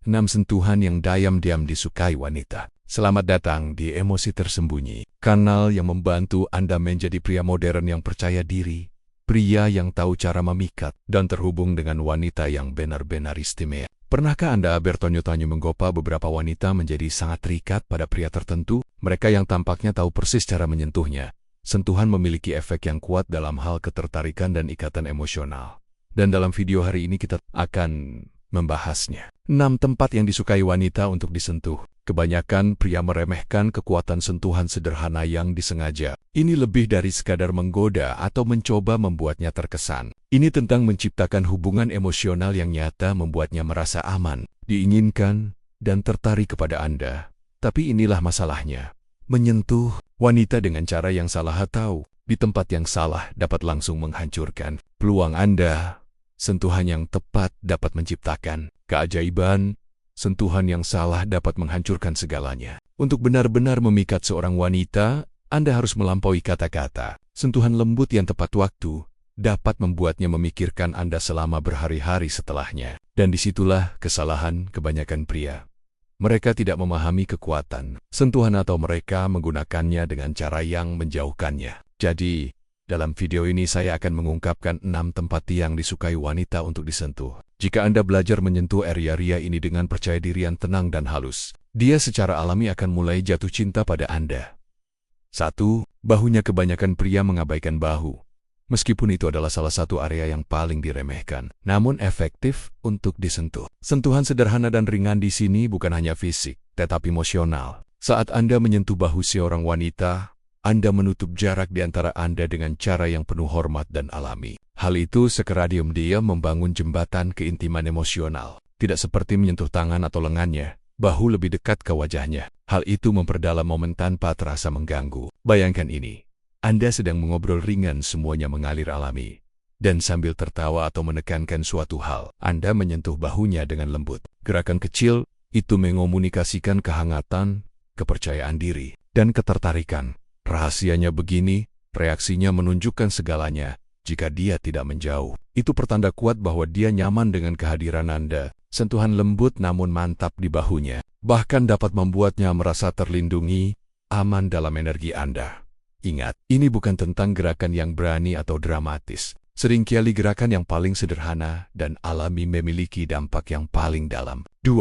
6 sentuhan yang diam-diam disukai wanita. Selamat datang di Emosi Tersembunyi, kanal yang membantu Anda menjadi pria modern yang percaya diri, pria yang tahu cara memikat, dan terhubung dengan wanita yang benar-benar istimewa. Pernahkah Anda bertanya-tanya menggoda beberapa wanita menjadi sangat terikat pada pria tertentu? Mereka yang tampaknya tahu persis cara menyentuhnya. Sentuhan memiliki efek yang kuat dalam hal ketertarikan dan ikatan emosional. Dan dalam video hari ini kita akan membahasnya. 6 tempat yang disukai wanita untuk disentuh. Kebanyakan pria meremehkan kekuatan sentuhan sederhana yang disengaja. Ini lebih dari sekadar menggoda atau mencoba membuatnya terkesan. Ini tentang menciptakan hubungan emosional yang nyata, membuatnya merasa aman, diinginkan, dan tertarik kepada Anda. Tapi inilah masalahnya. Menyentuh wanita dengan cara yang salah atau di tempat yang salah dapat langsung menghancurkan peluang Anda. Sentuhan yang tepat dapat menciptakan keajaiban. Sentuhan yang salah dapat menghancurkan segalanya. Untuk benar-benar memikat seorang wanita, Anda harus melampaui kata-kata. Sentuhan lembut yang tepat waktu dapat membuatnya memikirkan Anda selama berhari-hari setelahnya. Dan disitulah kesalahan kebanyakan pria. Mereka tidak memahami kekuatan sentuhan atau mereka menggunakannya dengan cara yang menjauhkannya. Jadi, dalam video ini saya akan mengungkapkan 6 tempat yang disukai wanita untuk disentuh. Jika Anda belajar menyentuh area-area ini dengan percaya diri yang tenang dan halus, dia secara alami akan mulai jatuh cinta pada Anda. 1. Bahunya. Kebanyakan pria mengabaikan bahu. Meskipun itu adalah salah satu area yang paling diremehkan, namun efektif untuk disentuh. Sentuhan sederhana dan ringan di sini bukan hanya fisik, tetapi emosional. Saat Anda menyentuh bahu seorang wanita, Anda menutup jarak di antara Anda dengan cara yang penuh hormat dan alami. Hal itu secara diam-diam membangun jembatan keintiman emosional. Tidak seperti menyentuh tangan atau lengannya, bahu lebih dekat ke wajahnya. Hal itu memperdalam momen tanpa terasa mengganggu. Bayangkan ini. Anda sedang mengobrol ringan, semuanya mengalir alami. Dan sambil tertawa atau menekankan suatu hal, Anda menyentuh bahunya dengan lembut. Gerakan kecil itu mengomunikasikan kehangatan, kepercayaan diri, dan ketertarikan. Rahasianya begini, reaksinya menunjukkan segalanya. Jika dia tidak menjauh, itu pertanda kuat bahwa dia nyaman dengan kehadiran Anda. Sentuhan lembut namun mantap di bahunya, bahkan dapat membuatnya merasa terlindungi, aman dalam energi Anda. Ingat, ini bukan tentang gerakan yang berani atau dramatis. Seringkali gerakan yang paling sederhana dan alami memiliki dampak yang paling dalam. 2.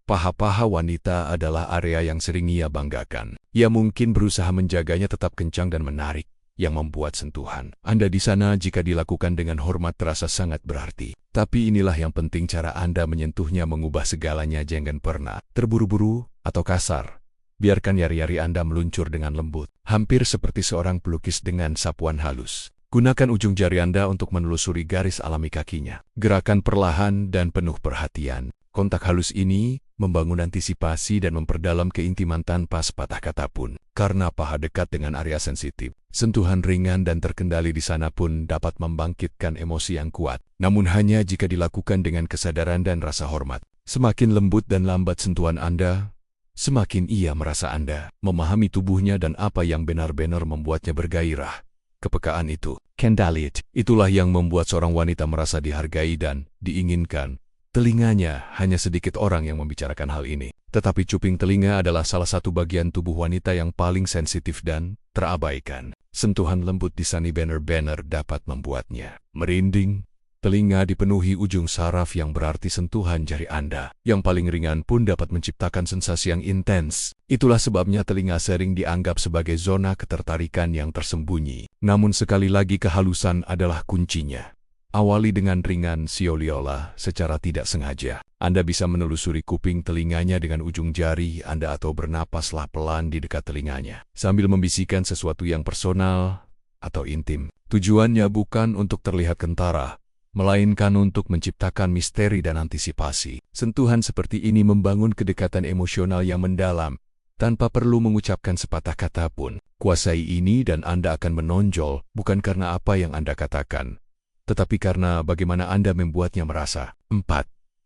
Paha-paha wanita adalah area yang sering ia banggakan. Ia mungkin berusaha menjaganya tetap kencang dan menarik, yang membuat sentuhan Anda di sana jika dilakukan dengan hormat terasa sangat berarti. Tapi inilah yang penting, cara Anda menyentuhnya mengubah segalanya. Jangan pernah terburu-buru atau kasar. Biarkan jari-jari Anda meluncur dengan lembut, hampir seperti seorang pelukis dengan sapuan halus. Gunakan ujung jari Anda untuk menelusuri garis alami kakinya. Gerakan perlahan dan penuh perhatian. Kontak halus ini membangun antisipasi dan memperdalam keintiman tanpa sepatah kata pun. Karena paha dekat dengan area sensitif, sentuhan ringan dan terkendali di sana pun dapat membangkitkan emosi yang kuat. Namun hanya jika dilakukan dengan kesadaran dan rasa hormat. Semakin lembut dan lambat sentuhan Anda, semakin ia merasa Anda memahami tubuhnya dan apa yang benar-benar membuatnya bergairah. Kepekaan itu, kendali, itulah yang membuat seorang wanita merasa dihargai dan diinginkan. Telinganya, hanya sedikit orang yang membicarakan hal ini. Tetapi cuping telinga adalah salah satu bagian tubuh wanita yang paling sensitif dan terabaikan. Sentuhan lembut di sana benar-benar dapat membuatnya merinding. Telinga dipenuhi ujung saraf yang berarti sentuhan jari Anda yang paling ringan pun dapat menciptakan sensasi yang intens. Itulah sebabnya telinga sering dianggap sebagai zona ketertarikan yang tersembunyi. Namun sekali lagi kehalusan adalah kuncinya. Awali dengan ringan seolah-olah secara tidak sengaja. Anda bisa menelusuri kuping telinganya dengan ujung jari Anda atau bernapaslah pelan di dekat telinganya, sambil membisikkan sesuatu yang personal atau intim. Tujuannya bukan untuk terlihat kentara, melainkan untuk menciptakan misteri dan antisipasi. Sentuhan seperti ini membangun kedekatan emosional yang mendalam, tanpa perlu mengucapkan sepatah kata pun. Kuasai ini dan Anda akan menonjol, bukan karena apa yang Anda katakan, tetapi karena bagaimana Anda membuatnya merasa. 4.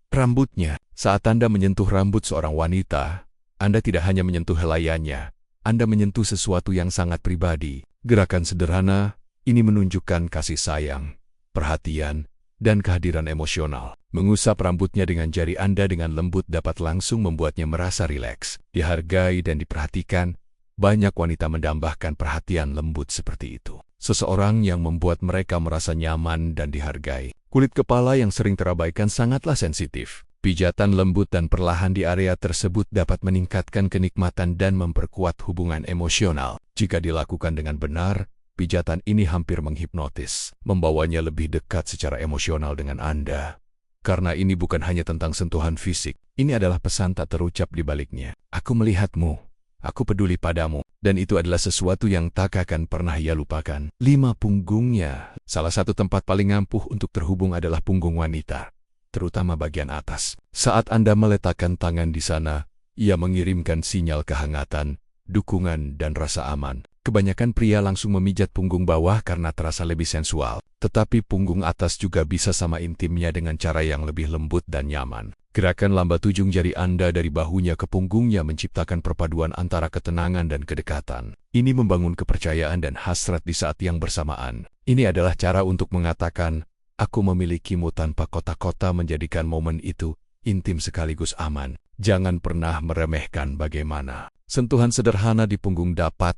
Rambutnya. Saat Anda menyentuh rambut seorang wanita, Anda tidak hanya menyentuh helaiannya, Anda menyentuh sesuatu yang sangat pribadi. Gerakan sederhana ini menunjukkan kasih sayang, perhatian, dan kehadiran emosional. Mengusap rambutnya dengan jari Anda dengan lembut dapat langsung membuatnya merasa rileks, dihargai dan diperhatikan. Banyak wanita mendambakan perhatian lembut seperti itu. Seseorang yang membuat mereka merasa nyaman dan dihargai. Kulit kepala yang sering terabaikan sangatlah sensitif. Pijatan lembut dan perlahan di area tersebut dapat meningkatkan kenikmatan dan memperkuat hubungan emosional. Jika dilakukan dengan benar, pijatan ini hampir menghipnotis, membawanya lebih dekat secara emosional dengan Anda. Karena ini bukan hanya tentang sentuhan fisik, ini adalah pesan tak terucap di baliknya. Aku melihatmu, aku peduli padamu, dan itu adalah sesuatu yang tak akan pernah ia lupakan. 5. Punggungnya. Salah satu tempat paling ampuh untuk terhubung adalah punggung wanita, terutama bagian atas. Saat Anda meletakkan tangan di sana, ia mengirimkan sinyal kehangatan, dukungan, dan rasa aman. Kebanyakan pria langsung memijat punggung bawah karena terasa lebih sensual, tetapi punggung atas juga bisa sama intimnya dengan cara yang lebih lembut dan nyaman. Gerakan lambat ujung jari Anda dari bahunya ke punggungnya menciptakan perpaduan antara ketenangan dan kedekatan. Ini membangun kepercayaan dan hasrat di saat yang bersamaan. Ini adalah cara untuk mengatakan, aku memilikimu tanpa kota-kota, menjadikan momen itu intim sekaligus aman. Jangan pernah meremehkan bagaimana sentuhan sederhana di punggung dapat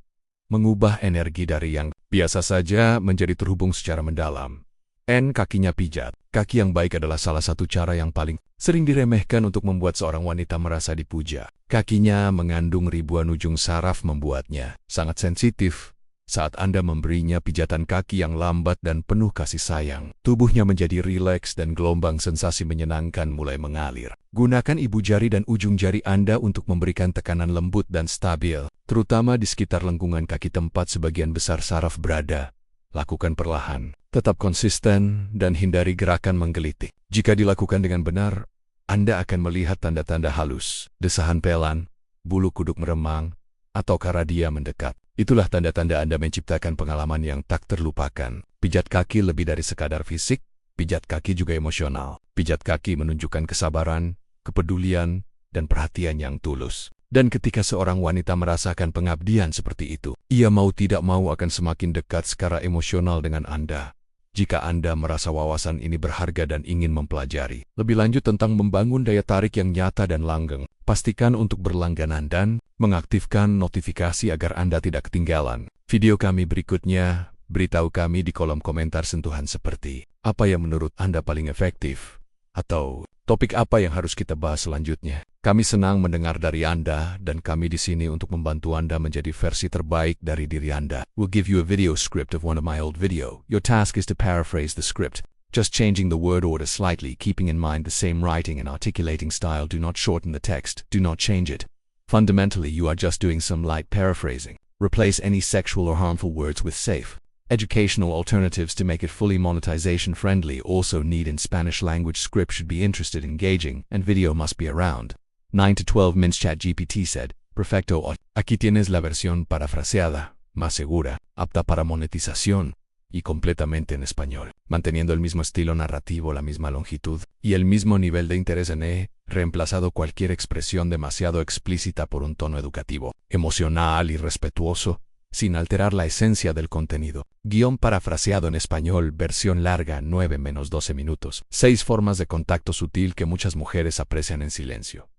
mengubah energi dari yang biasa saja menjadi terhubung secara mendalam. Kakinya pijat. Kaki yang baik adalah salah satu cara yang paling sering diremehkan untuk membuat seorang wanita merasa dipuja. Kakinya mengandung ribuan ujung saraf membuatnya sangat sensitif. Saat Anda memberinya pijatan kaki yang lambat dan penuh kasih sayang, tubuhnya menjadi rileks dan gelombang sensasi menyenangkan mulai mengalir. Gunakan ibu jari dan ujung jari Anda untuk memberikan tekanan lembut dan stabil, terutama di sekitar lengkungan kaki tempat sebagian besar saraf berada. Lakukan perlahan, tetap konsisten, dan hindari gerakan menggelitik. Jika dilakukan dengan benar, Anda akan melihat tanda-tanda halus, desahan pelan, bulu kuduk meremang, atau karadia mendekat. Itulah tanda-tanda Anda menciptakan pengalaman yang tak terlupakan. Pijat kaki lebih dari sekadar fisik, pijat kaki juga emosional. Pijat kaki menunjukkan kesabaran, kepedulian, dan perhatian yang tulus. Dan ketika seorang wanita merasakan pengabdian seperti itu, ia mau tidak mau akan semakin dekat secara emosional dengan Anda. Jika Anda merasa wawasan ini berharga dan ingin mempelajari lebih lanjut tentang membangun daya tarik yang nyata dan langgeng, pastikan untuk berlangganan dan mengaktifkan notifikasi agar Anda tidak ketinggalan video kami berikutnya. Beritahu kami di kolom komentar sentuhan seperti apa yang menurut Anda paling efektif, atau topik apa yang harus kita bahas selanjutnya. Kami senang mendengar dari Anda, dan kami di sini untuk membantu Anda menjadi versi terbaik dari diri Anda. We'll give you a video script of one of my old video. Your task is to paraphrase the script, just changing the word order slightly, keeping in mind the same writing and articulating style. Do not shorten the text, do not change it. Fundamentally, you are just doing some light paraphrasing. Replace any sexual or harmful words with safe, educational alternatives to make it fully monetization friendly. Also need in Spanish language script should be interested, engaging, and video must be around 9 to 12 minutes. ChatGPT said, perfecto. Aquí tienes la versión parafraseada, más segura, apta para monetización, y completamente en español, manteniendo el mismo estilo narrativo, la misma longitud, y el mismo nivel de interés. He reemplazado cualquier expresión demasiado explícita por un tono educativo, emocional y respetuoso, sin alterar la esencia del contenido. Guión parafraseado en español, versión larga, 9-12 minutos. 6 formas de contacto sutil que muchas mujeres aprecian en silencio.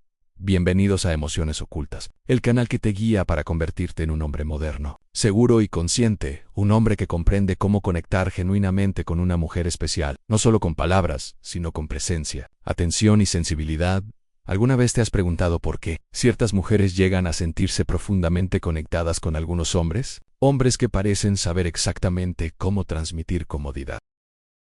Bienvenidos a Emociones Ocultas, el canal que te guía para convertirte en un hombre moderno, seguro y consciente, un hombre que comprende cómo conectar genuinamente con una mujer especial, no solo con palabras, sino con presencia, atención y sensibilidad. ¿Alguna vez te has preguntado por qué ciertas mujeres llegan a sentirse profundamente conectadas con algunos hombres? Hombres que parecen saber exactamente cómo transmitir comodidad,